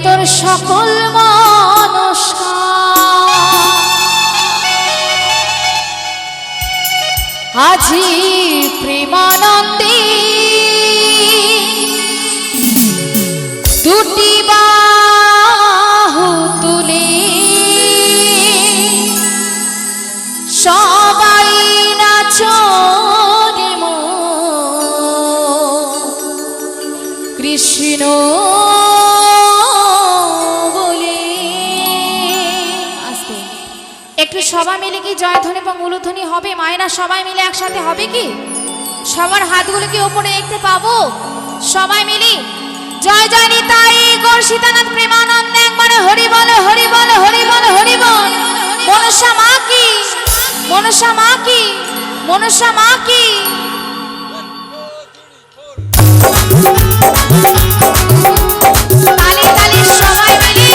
তোর সকল মনস্কার আজি প্রেমানন্দে দুটি বাহু তুলে সবাই নাচো রে মন কৃষ্ণ বলে। আস্তে একটু সবাই মিলে কি জয়ধ্বনি এবং উলুধ্বনি হবে? মায়েরা সবাই মিলে একসাথে হবে কি? সবার হাতগুলো কি উপরে দেখতে পাবো? সবাই মিলে জয় জয় নিতাই গৌর সীতানাথ প্রেমানন্দে একবারে হরি বল হরি বল হরি বল হরি বল। মনসা মা কি, মনসা মা কি, মনসা মা কি। তালি তালি সবাই মিলে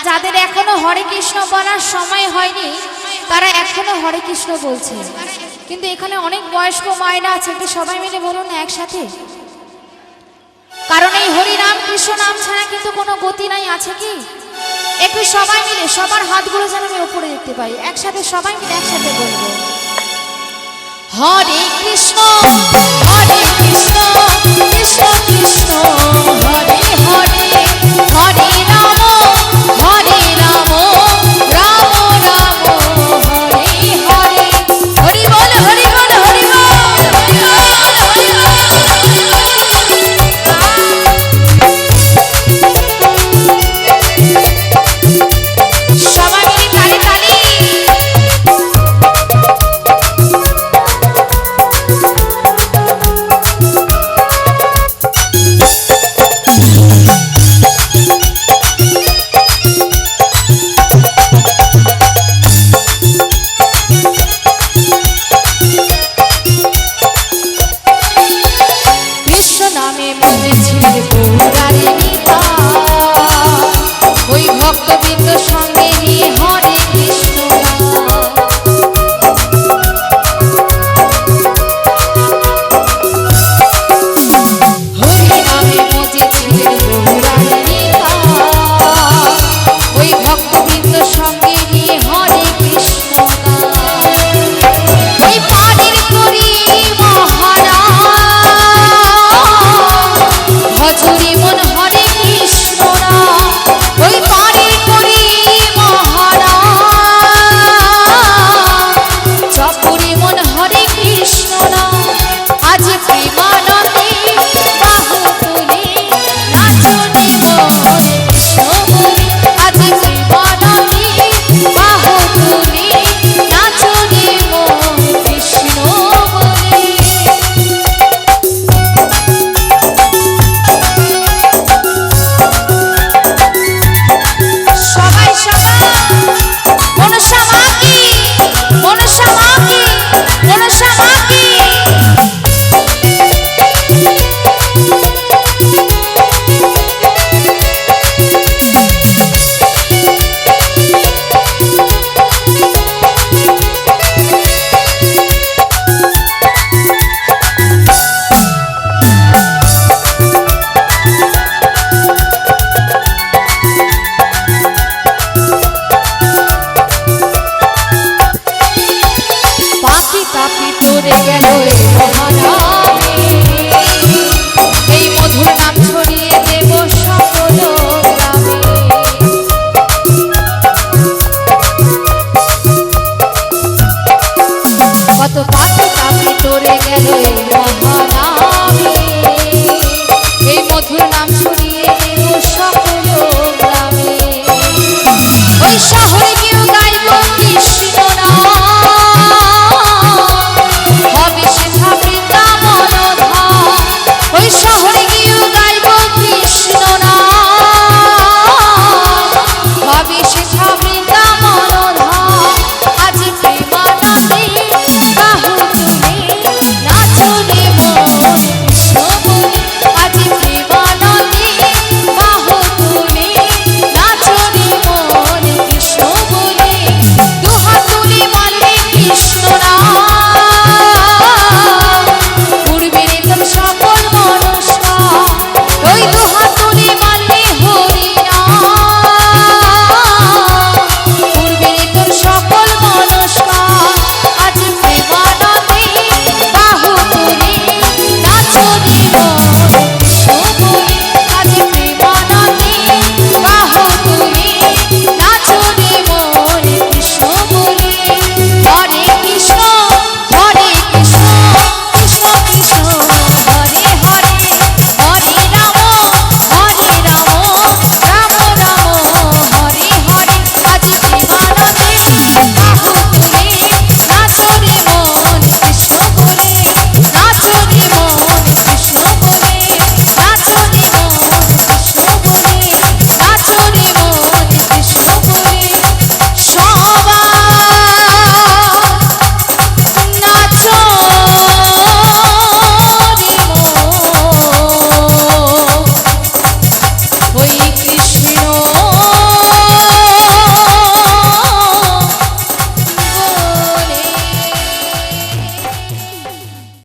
যাদের এখনো হরে কৃষ্ণ বলার সময় হয়নি তারা এখনো হরে কৃষ্ণ বলছে, কিন্তু এখানে অনেক বয়স্ক মায়েরা আছে, একটু সবাই মিলে বলুন একসাথে। কারণ এই হরি নাম কৃষ্ণ নাম ছাড়া কিন্তু কোনো গতি নাই, আছে কি? একটু সবাই মিলে সবার হাতগুলো যেন আমি উপরে দেখতে পাই, একসাথে সবাই মিলে একসাথে বলবো হরে কৃষ্ণ কৃষ্ণ কৃষ্ণ কৃষ্ণ